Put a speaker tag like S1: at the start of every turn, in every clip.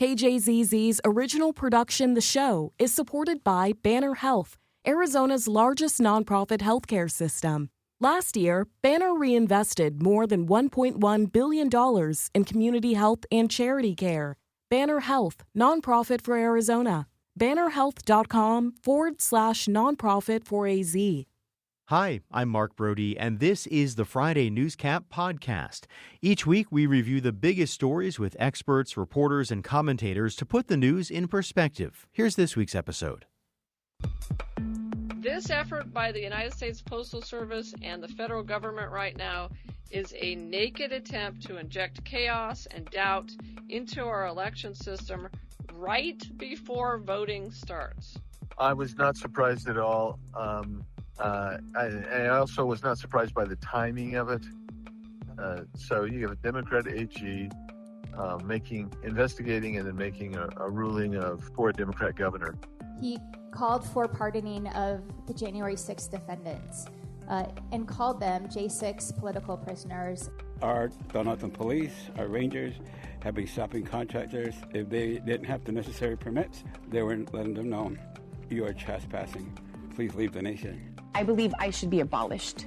S1: KJZZ's original production, The Show, is supported by Banner Health, Arizona's largest nonprofit healthcare system. Last year, Banner reinvested more than $1.1 billion in community health and charity care. Banner Health, nonprofit for Arizona. bannerhealth.com/nonprofit for AZ.
S2: Hi, I'm Mark Brody, and this is the Friday Newscap podcast. Each week, we review the biggest stories with experts, reporters, and commentators to put the news in perspective. Here's this week's episode.
S3: This effort by the United States Postal Service and the federal government right now is a naked attempt to inject chaos and doubt into our election system right before voting starts.
S4: I was not surprised at all. I also was not surprised by the timing of it. So you have a Democrat AG investigating and then making a ruling for a Democrat governor.
S5: He called for pardoning of the January 6th defendants and called them J6 political prisoners.
S6: Our Dell'Artino police, our rangers, have been stopping contractors. If they didn't have the necessary permits, they were letting them know, you are trespassing. Please leave the nation.
S7: I believe ICE should be abolished.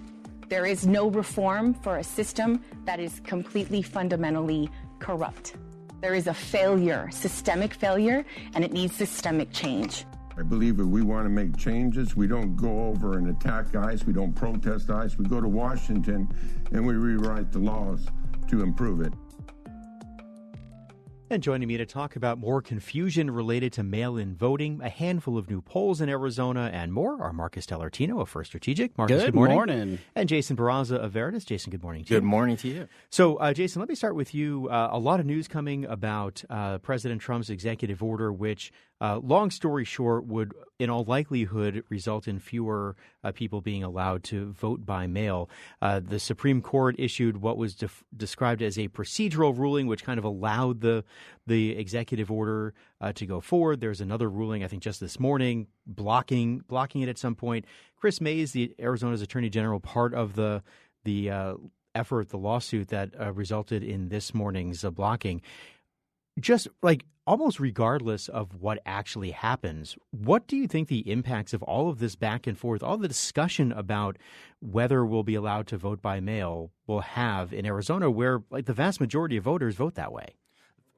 S7: There is no reform for a system that is completely fundamentally corrupt. There is a failure, systemic failure, and it needs systemic change.
S8: I believe if we want to make changes, we don't go over and attack ICE, we don't protest ICE, we go to Washington and we rewrite the laws to improve it.
S2: And joining me to talk about more confusion related to mail-in voting, a handful of new polls in Arizona, and more are Marcus Dell'Artino of First Strategic. Marcus, good morning. And Jason Barraza of Veridus. Jason, good morning to you.
S9: Good morning to you.
S2: So, Jason, let me start with you. A lot of news coming about President Trump's executive order, which, long story short, would in all likelihood result in fewer people being allowed to vote by mail. The Supreme Court issued what was described as a procedural ruling, which kind of allowed the executive order to go forward. There's another ruling, I think, just this morning, blocking it at some point. Chris Mays, the Arizona's Attorney General, part of the effort, the lawsuit that resulted in this morning's blocking. Just like almost regardless of what actually happens, what do you think the impacts of all of this back and forth, all the discussion about whether we'll be allowed to vote by mail will have in Arizona, where like the vast majority of voters vote that way?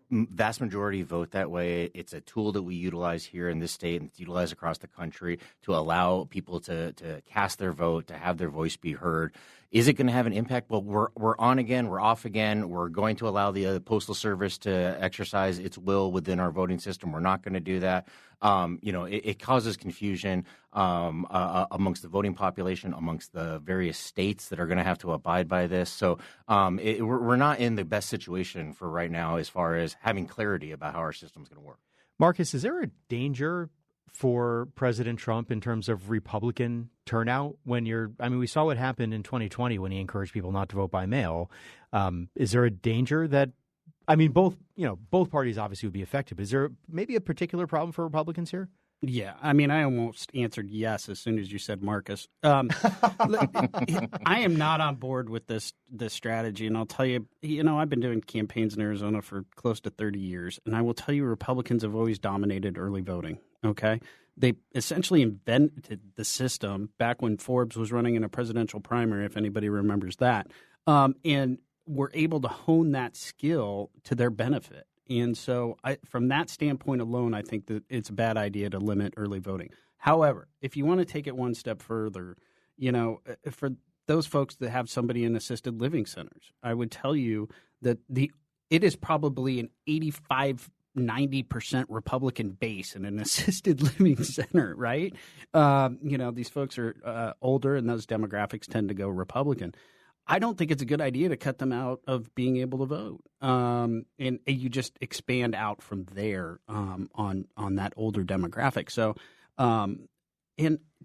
S9: Vast majority vote that way. It's a tool that we utilize here in this state and it's utilized across the country to allow people to cast their vote, to have their voice be heard. Is it going to have an impact? Well, we're on again. We're off again. We're going to allow the Postal Service to exercise its will within our voting system. We're not going to do that. It causes confusion amongst the voting population, amongst the various states that are going to have to abide by this. So we're not in the best situation for right now as far as having clarity about how our system is going to work.
S2: Marcus, is there a danger for President Trump in terms of Republican turnout we saw what happened in 2020 when he encouraged people not to vote by mail. Is there a danger that, both parties obviously would be affected, but is there maybe a particular problem for Republicans here?
S10: Yeah, I almost answered yes as soon as you said Marcus. I am not on board with this strategy, and I'll tell you, I've been doing campaigns in Arizona for close to 30 years, and I will tell you Republicans have always dominated early voting, okay? They essentially invented the system back when Forbes was running in a presidential primary, if anybody remembers that, and were able to hone that skill to their benefit. And so from that standpoint alone, I think that it's a bad idea to limit early voting. However, if you want to take it one step further, for those folks that have somebody in assisted living centers, I would tell you that it is probably an 85-90% Republican base in an assisted living center, right? These folks are older and those demographics tend to go Republican. I don't think it's a good idea to cut them out of being able to vote. And you just expand out from there on that older demographic. So, and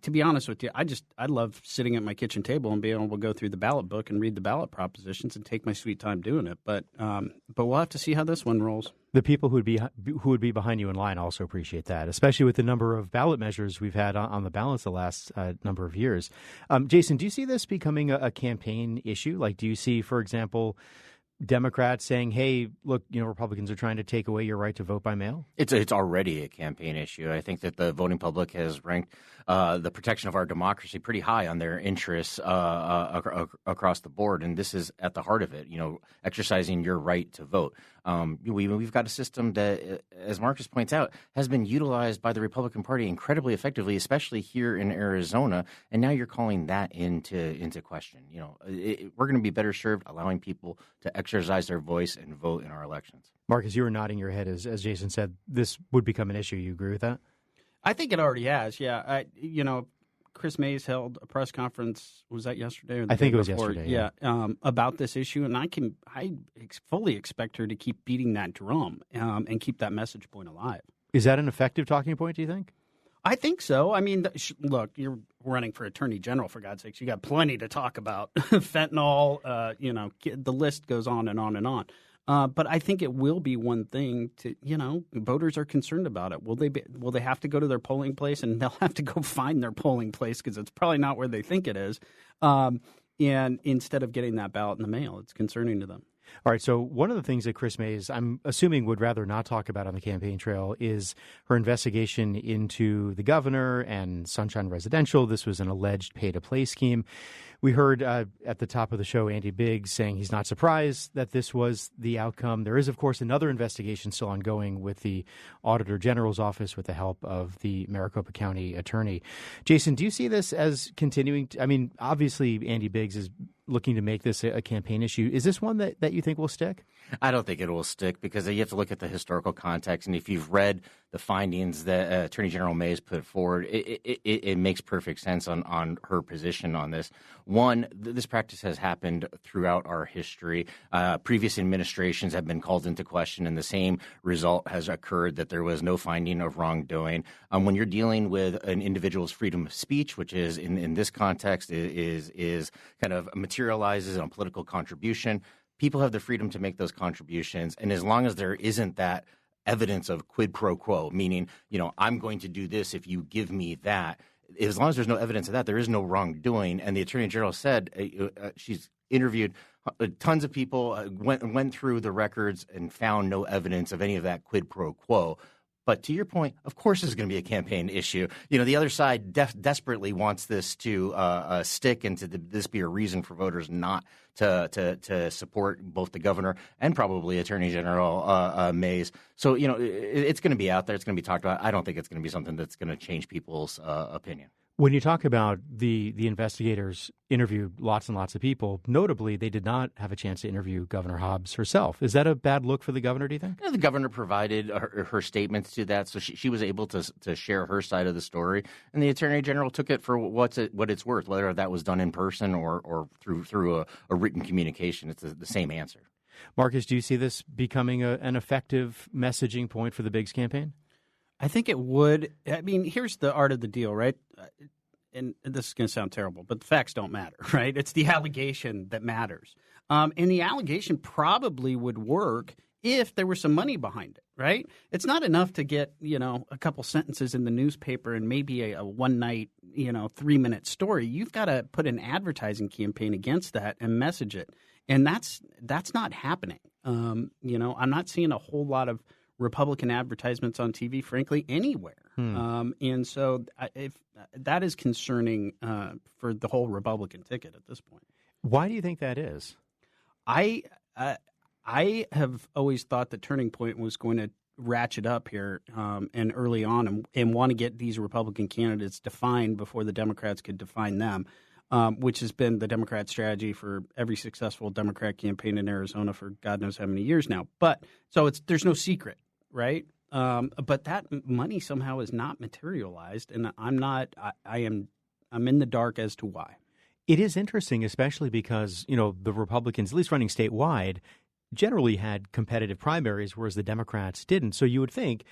S10: to be honest with you, I love sitting at my kitchen table and being able to go through the ballot book and read the ballot propositions and take my sweet time doing it. But we'll have to see how this one rolls.
S2: The people who would be behind you in line also appreciate that, especially with the number of ballot measures we've had on the ballots the last number of years. Jason, do you see this becoming a campaign issue? Like, do you see, for example, Democrats saying, hey, look, Republicans are trying to take away your right to vote by mail?
S9: It's already a campaign issue. I think that the voting public has ranked the protection of our democracy pretty high on their interests across the board, and this is at the heart of it, exercising your right to vote. We've got a system that, as Marcus points out, has been utilized by the Republican Party incredibly effectively, especially here in Arizona, and now you're calling that into question. We're going to be better served allowing people to exercise their voice and vote in our elections.
S2: Marcus, you were nodding your head as Jason said this would become an issue. You agree with that?
S10: I think it already has, yeah. Chris Mays held a press conference, was that yesterday or the
S2: I think
S10: day
S2: it was
S10: before?
S2: yesterday.
S10: Yeah, about this issue, and I fully expect her to keep beating that drum and keep that message point alive.
S2: Is that an effective talking point, do you think?
S10: I think so. I mean, look, you're running for attorney general, for God's sakes. You got plenty to talk about. Fentanyl, the list goes on and on and on. But I think it will be one thing to, voters are concerned about it. Will they have to go to their polling place, and they'll have to go find their polling place because it's probably not where they think it is. And instead of getting that ballot in the mail, it's concerning to them.
S2: All right, so one of the things that Chris Mays, I'm assuming, would rather not talk about on the campaign trail is her investigation into the governor and Sunshine Residential. This was an alleged pay-to-play scheme. We heard at the top of the show Andy Biggs saying he's not surprised that this was the outcome. There is, of course, another investigation still ongoing with the Auditor General's office with the help of the Maricopa County attorney. Jason, do you see this as continuing? Obviously, Andy Biggs is looking to make this a campaign issue. Is this one that you think will stick?
S9: I don't think it will stick because you have to look at the historical context. And if you've read the findings that Attorney General Mays put forward, it makes perfect sense on her position on this. One, this practice has happened throughout our history. Previous administrations have been called into question, and the same result has occurred, that there was no finding of wrongdoing. When you're dealing with an individual's freedom of speech, which is in this context is kind of materializes in a political contribution, people have the freedom to make those contributions. And as long as there isn't that evidence of quid pro quo, meaning, I'm going to do this if you give me that, as long as there's no evidence of that, there is no wrongdoing. And the Attorney General said she's interviewed tons of people, went through the records and found no evidence of any of that quid pro quo. But to your point, of course, this is going to be a campaign issue. The other side desperately wants this to stick and to this be a reason for voters not to support both the governor and probably Attorney General Mays. So, it's going to be out there. It's going to be talked about. I don't think it's going to be something that's going to change people's opinion.
S2: When you talk about the investigators interviewed lots and lots of people, notably, they did not have a chance to interview Governor Hobbs herself. Is that a bad look for the governor, do you think?
S9: The governor provided her statements to that, so she was able to share her side of the story, and the Attorney General took it for what it's worth, whether that was done in person or through a written communication. It's the same answer.
S2: Marcus, do you see this becoming an effective messaging point for the Biggs campaign?
S10: I think it would. I mean, here's the art of the deal, right? And this is going to sound terrible, but the facts don't matter, right? It's the allegation that matters. And the allegation probably would work if there was some money behind it, right? It's not enough to get, a couple sentences in the newspaper and maybe a one-night, 3-minute story. You've got to put an advertising campaign against that and message it. And that's not happening. I'm not seeing a whole lot of Republican advertisements on TV, frankly, anywhere. And so if that is concerning for the whole Republican ticket at this point.
S2: Why do you think that is?
S10: I have always thought that Turning Point was going to ratchet up here and early on and want to get these Republican candidates defined before the Democrats could define them, which has been the Democrat strategy for every successful Democrat campaign in Arizona for God knows how many years now. But so there's no secret. Right. But that money somehow is not materialized. And I'm in the dark as to why.
S2: It is interesting, especially because, the Republicans, at least running statewide, generally had competitive primaries, whereas the Democrats didn't. So you would think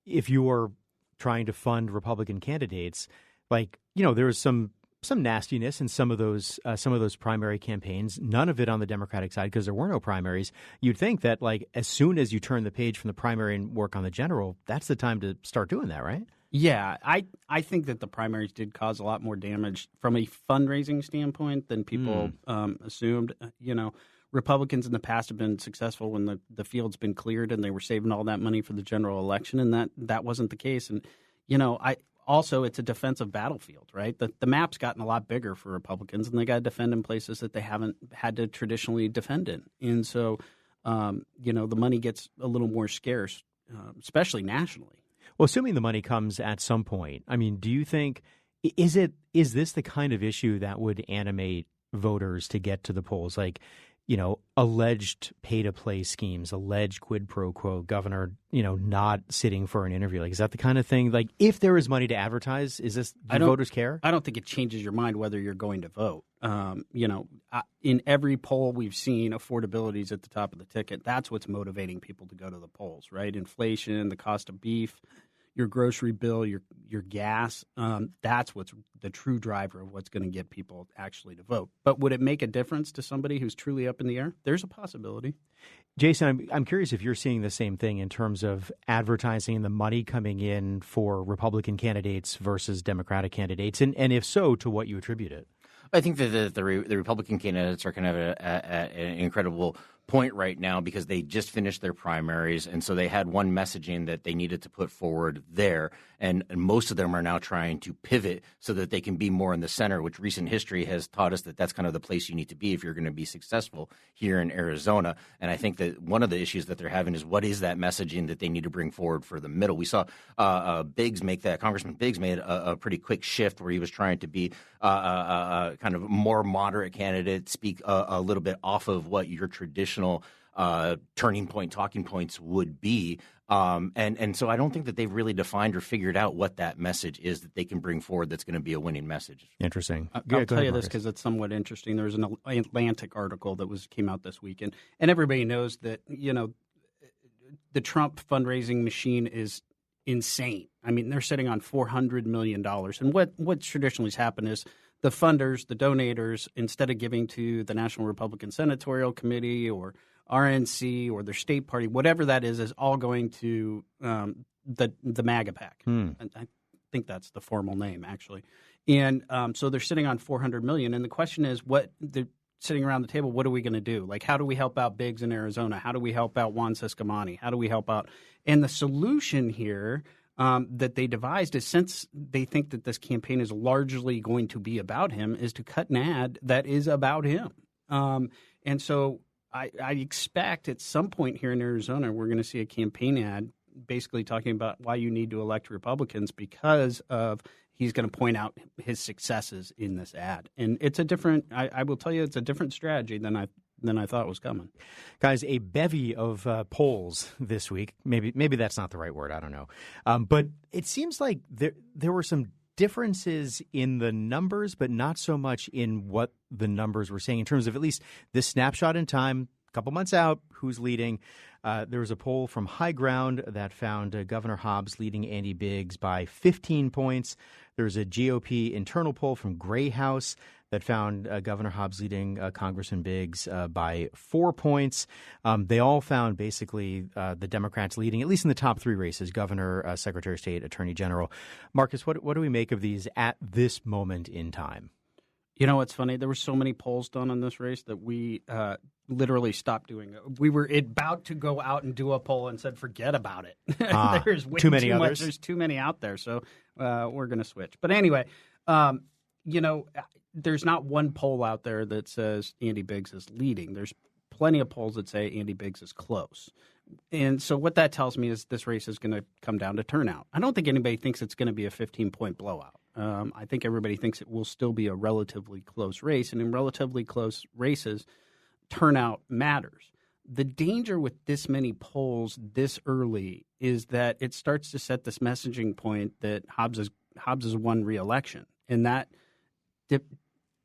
S2: if you were trying to fund Republican candidates, there was some nastiness in some of those primary campaigns. None of it on the Democratic side because there were no primaries. You'd think that as soon as you turn the page from the primary and work on the general, that's the time to start doing that, right?
S10: Yeah, I think that the primaries did cause a lot more damage from a fundraising standpoint than people assumed. Republicans in the past have been successful when the field's been cleared and they were saving all that money for the general election, and that wasn't the case. And, also, it's a defensive battlefield, right? The map's gotten a lot bigger for Republicans, and they got to defend in places that they haven't had to traditionally defend in. And so, the money gets a little more scarce, especially nationally.
S2: Well, assuming the money comes at some point, I mean, do you think is this the kind of issue that would animate voters to get to the polls? Like, alleged pay-to-play schemes, alleged quid pro quo, governor, not sitting for an interview. Like, is that the kind of thing? Like, if there is money to advertise, do voters care?
S10: I don't think it changes your mind whether you're going to vote. In every poll we've seen, affordability is at the top of the ticket. That's what's motivating people to go to the polls, right? Inflation, the cost of beef, your grocery bill, your gas, that's what's the true driver of what's going to get people actually to vote. But would it make a difference to somebody who's truly up in the air? There's a possibility.
S2: Jason, I'm curious if you're seeing the same thing in terms of advertising and the money coming in for Republican candidates versus Democratic candidates, and if so, to what you attribute it.
S9: I think that the Republican candidates are kind of at an incredible point right now because they just finished their primaries, and so they had one messaging that they needed to put forward there, and most of them are now trying to pivot so that they can be more in the center, which recent history has taught us that that's kind of the place you need to be if you're going to be successful here in Arizona. And I think that one of the issues that they're having is what is that messaging that they need to bring forward for the middle. We saw Congressman Biggs made a pretty quick shift where he was trying to be kind of more moderate candidate, speak a little bit off of what your traditional turning point, talking points would be. And so I don't think that they've really defined or figured out what that message is that they can bring forward that's going to be a winning message.
S2: Interesting.
S10: I'll tell you this because it's somewhat interesting. There was an Atlantic article that came out this week, and everybody knows that, the Trump fundraising machine is insane. I mean, they're sitting on $400 million. And what traditionally has happened is the funders, the donators, instead of giving to the National Republican Senatorial Committee or RNC or their state party, whatever that is all going to the MAGA PAC. I think that's the formal name, actually. And so they're sitting on $400 million. And the question is, they're sitting around the table, what are we going to do? Like, how do we help out Biggs in Arizona? How do we help out Juan Ciscomani? How do we help out? And the solution here that they devised is, since they think that this campaign is largely going to be about him, is to cut an ad that is about him. And so I expect at some point here in Arizona, we're going to see a campaign ad basically talking about why you need to elect Republicans because of he's going to point out his successes in this ad. And it's a different – I will tell you it's a different strategy than I thought was coming.
S2: Guys, a bevy of polls this week. Maybe that's not the right word. I don't know. But it seems like there were some differences in the numbers, but not so much in what the numbers were saying in terms of at least this snapshot in time, a couple months out, who's leading. There was a poll from High Ground that found Governor Hobbs leading Andy Biggs by 15 points. There was a GOP internal poll from Gray House that found Governor Hobbs leading Congressman Biggs by 4 points. They all found basically the Democrats leading, at least in the top three races, governor, secretary of state, attorney general. Marcus, what do we make of these at this moment in time?
S10: You know, it's funny. There were so many polls done on this race that we literally stopped doing it. We were about to go out and do a poll and said, forget about it. There's way
S2: too many others.
S10: There's too many out there. So we're going to switch. But anyway, there's not one poll out there that says Andy Biggs is leading. There's plenty of polls that say Andy Biggs is close. And so what that tells me is this race is going to come down to turnout. I don't think anybody thinks it's going to be a 15-point blowout. I think everybody thinks it will still be a relatively close race. And in relatively close races, turnout matters. The danger with this many polls this early is that it starts to set this messaging point that Hobbs has won re-election. And that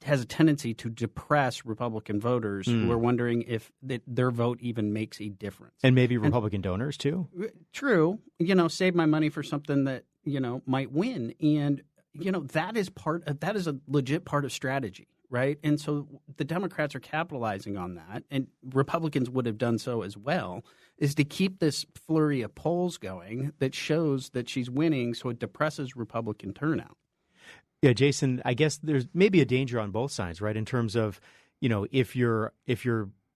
S10: has a tendency to depress Republican voters who are wondering if their vote even makes a difference.
S2: And maybe Republican donors, too.
S10: True. Save my money for something that, might win. And, that is a legit part of strategy, right? And so the Democrats are capitalizing on that, and Republicans would have done so as well, is to keep this flurry of polls going that shows that she's winning, so it depresses Republican turnout.
S2: Yeah, Jason, I guess there's maybe a danger on both sides, right? In terms of, if you're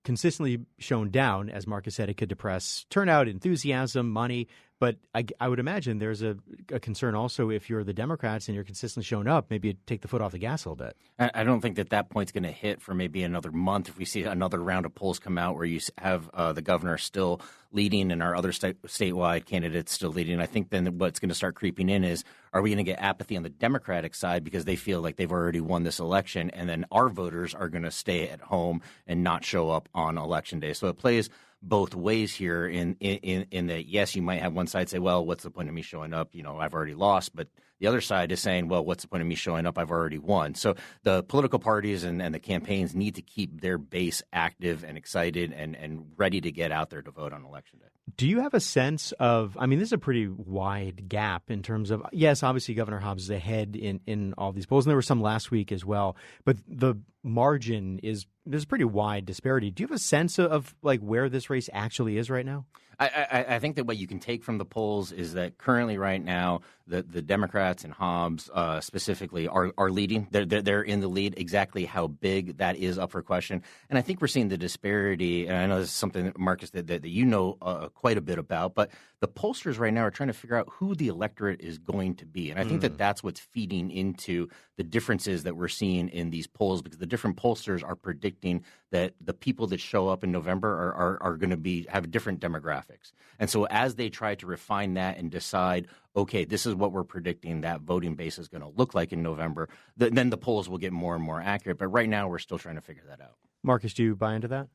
S2: consistently shown down. As Marcus said, it could depress turnout, enthusiasm, money. But I would imagine there's a concern also if you're the Democrats and you're consistently showing up, maybe you take the foot off the gas a little bit.
S9: I don't think that point's going to hit for maybe another month if we see another round of polls come out where you have the governor still leading and our other statewide candidates still leading. I think then what's going to start creeping in is, are we going to get apathy on the Democratic side because they feel like they've already won this election, and then our voters are going to stay at home and not show up on Election Day? So it plays both ways here in that, yes, you might have one side say, well, what's the point of me showing up? I've already lost. But the other side is saying, well, what's the point of me showing up? I've already won. So the political parties and the campaigns need to keep their base active and excited and ready to get out there to vote on Election Day.
S2: Do you have a sense of, this is a pretty wide gap in terms of, yes, obviously Governor Hobbs is ahead in all these polls, and there were some last week as well, but the margin there's a pretty wide disparity. Do you have a sense of where this race actually is right now?
S9: I think that what you can take from the polls is that currently right now the Democrats and Hobbs specifically are leading. They're in the lead. Exactly how big that is up for question. And I think we're seeing the disparity, and I know this is something, Marcus, that you know quite a bit about, but the pollsters right now are trying to figure out who the electorate is going to be. And I think that's what's feeding into the differences that we're seeing in these polls, because the different pollsters are predicting that the people that show up in November are going to have different demographics. And so as they try to refine that and decide, okay, this is what we're predicting that voting base is going to look like in November, then the polls will get more and more accurate. But right now we're still trying to figure that out.
S2: Marcus, do you buy into that?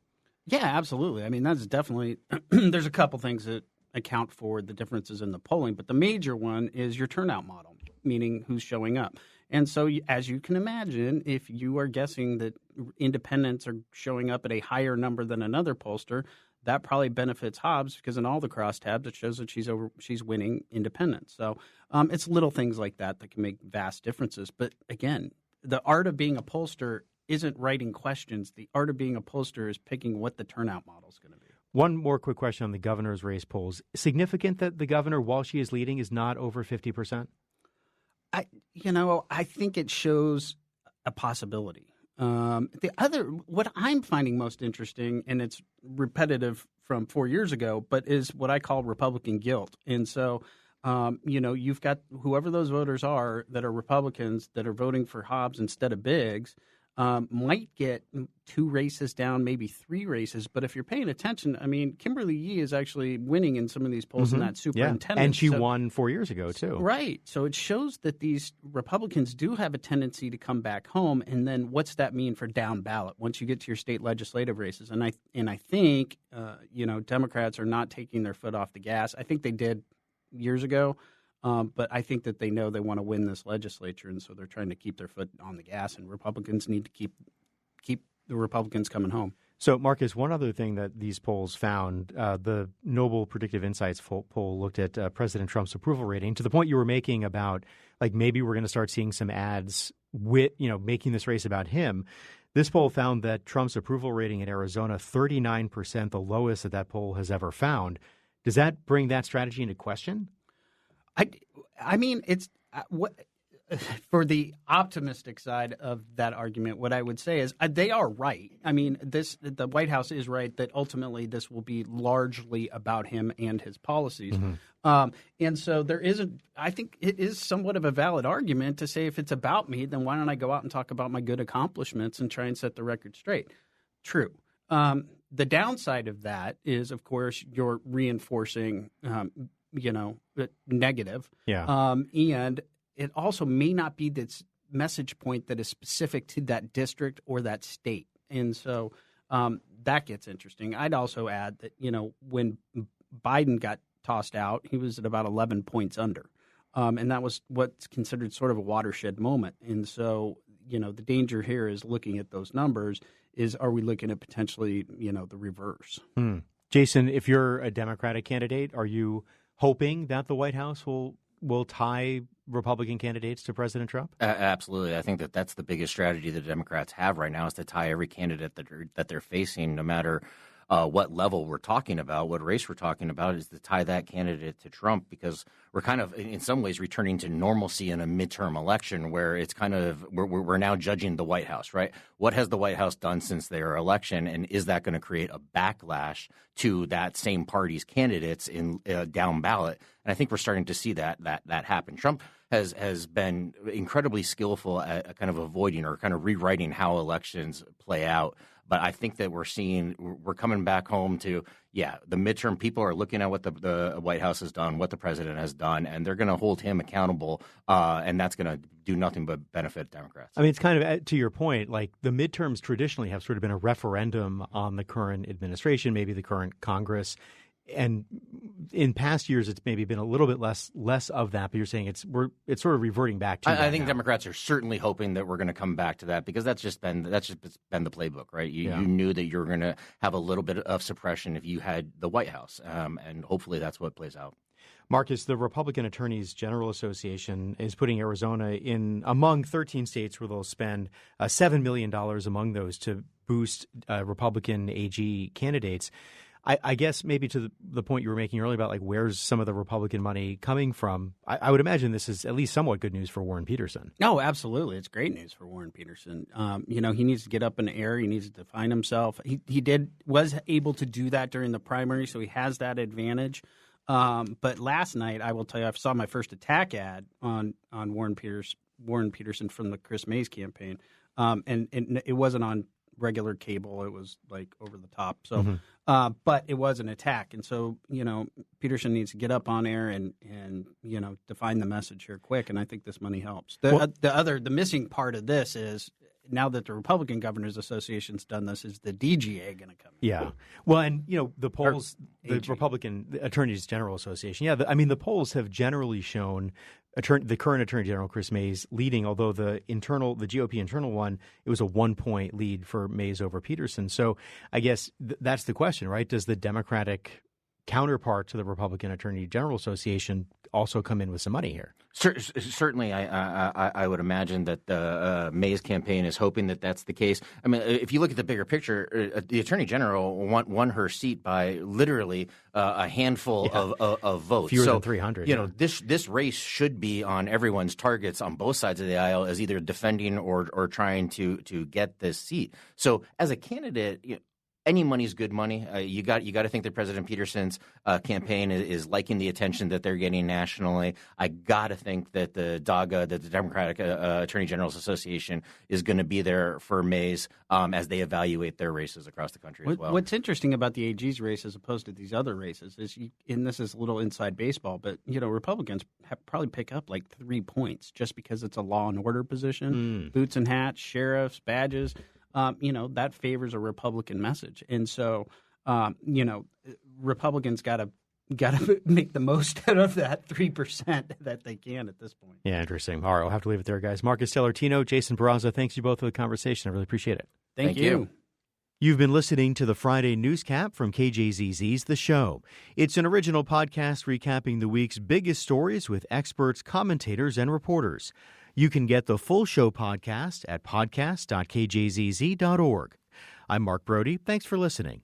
S10: Yeah, absolutely. That's definitely – there's a couple things that account for the differences in the polling, but the major one is your turnout model, meaning who's showing up. And so as you can imagine, if you are guessing that independents are showing up at a higher number than another pollster, that probably benefits Hobbs, because in all the crosstabs it shows that she's winning independents. So it's little things like that can make vast differences. But again, the art of being a pollster isn't writing questions. The art of being a pollster is picking what the turnout model is going to be.
S2: One more quick question on the governor's race polls. Significant that the governor, while she is leading, is not over 50%?
S10: I think it shows a possibility. What I'm finding most interesting, and it's repetitive from 4 years ago, but is what I call Republican guilt. And so, you've got whoever those voters are that are Republicans that are voting for Hobbs instead of Biggs, might get 2 races down, maybe 3 races. But if you're paying attention, Kimberly Yee is actually winning in some of these polls in that superintendent.
S2: Yeah. And she won 4 years ago, too.
S10: Right. So it shows that these Republicans do have a tendency to come back home. And then what's that mean for down ballot once you get to your state legislative races? And I think, Democrats are not taking their foot off the gas. I think they did years ago. But I think that they know they want to win this legislature, and so they're trying to keep their foot on the gas, and Republicans need to keep the Republicans coming home.
S2: So, Marcus, one other thing that these polls found, the Noble Predictive Insights poll looked at President Trump's approval rating, to the point you were making about, maybe we're going to start seeing some ads with, making this race about him. This poll found that Trump's approval rating in Arizona, 39%, the lowest that poll has ever found. Does that bring that strategy into question?
S10: It's what for the optimistic side of that argument. What I would say is they are right. The White House is right that ultimately this will be largely about him and his policies. Mm-hmm. And so there isn't. I think it is somewhat of a valid argument to say if it's about me, then why don't I go out and talk about my good accomplishments and try and set the record straight? True. The downside of that is, of course, you're reinforcing. Negative.
S2: Yeah.
S10: And it also may not be this message point that is specific to that district or that state. And so that gets interesting. I'd also add that, when Biden got tossed out, he was at about 11 points under. And that was what's considered sort of a watershed moment. And so, the danger here is looking at those numbers are we looking at potentially, the reverse?
S2: Jason, if you're a Democratic candidate, are you hoping that the White House will tie Republican candidates to President Trump?
S9: Absolutely. I think that's the biggest strategy the Democrats have right now, is to tie every candidate that they're facing, no matter what level we're talking about, what race we're talking about, is to tie that candidate to Trump, because we're kind of, in some ways, returning to normalcy in a midterm election where it's kind of we're now judging the White House, right? What has the White House done since their election, and is that going to create a backlash to that same party's candidates in down ballot? And I think we're starting to see that happen. Trump has been incredibly skillful at kind of avoiding or kind of rewriting how elections play out. But I think that we're coming back home to, the midterm people are looking at what the White House has done, what the president has done, and they're going to hold him accountable, and that's going to do nothing but benefit Democrats.
S2: I mean, it's kind of, to your point, like the midterms traditionally have sort of been a referendum on the current administration, maybe the current Congress. And in past years, it's maybe been a little bit less of that. But you're saying it's sort of reverting back to.
S9: I think
S2: now.
S9: Democrats are certainly hoping that we're going to come back to that, because that's just been the playbook, right? You knew that you were going to have a little bit of suppression if you had the White House, and hopefully that's what plays out.
S2: Marcus, the Republican Attorneys General Association is putting Arizona in among 13 states where they'll spend $7 million among those to boost Republican AG candidates. I guess maybe to the point you were making earlier about like where's some of the Republican money coming from, I would imagine this is at least somewhat good news for Warren Peterson.
S10: No, absolutely. It's great news for Warren Peterson. He needs to get up in the air. He needs to define himself. He was able to do that during the primary, so he has that advantage. But last night, I will tell you, I saw my first attack ad on Warren Peterson from the Chris Mays campaign, and it wasn't on regular cable. It was like over the top. So, but it was an attack. And so, Peterson needs to get up on air and define the message here quick. And I think this money helps. The missing part of this is, now that the Republican Governors Association's done this, is the DGA going to come in?
S2: Yeah. Well, and, the polls, the Republican Attorneys General Association, the polls have generally shown the current Attorney General, Chris Mays, leading, although the GOP internal one, it was a 1-point lead for Mays over Peterson. So I guess that's the question, right? Does the Democratic counterpart to the Republican Attorney General Association also come in with some money here?
S9: Certainly, I would imagine that the Mays campaign is hoping that that's the case. I mean, if you look at the bigger picture, the Attorney General won her seat by literally a handful of votes.
S2: Fewer than 300.
S9: This race should be on everyone's targets on both sides of the aisle as either defending or trying to get this seat. So as a candidate, any money's good money. You got to think that President Peterson's campaign is liking the attention that they're getting nationally. I got to think that the DAGA, that the Democratic Attorney General's Association, is going to be there for Mays as they evaluate their races across the country as well.
S10: What's interesting about the AG's race as opposed to these other races is, and this is a little inside baseball, but Republicans probably pick up like 3 points just because it's a law and order position, boots and hats, sheriffs, badges. That favors a Republican message. And so, Republicans got to make the most out of that 3% that they can at this point.
S2: Yeah, interesting. All right, we'll have to leave it there, guys. Marcus Dell'Artino, Jason Barraza, thanks you both for the conversation. I really appreciate it.
S10: Thank you.
S2: You've been listening to the Friday Newscap from KJZZ's The Show. It's an original podcast recapping the week's biggest stories with experts, commentators, and reporters. You can get the full show podcast at podcast.kjzz.org. I'm Mark Brody. Thanks for listening.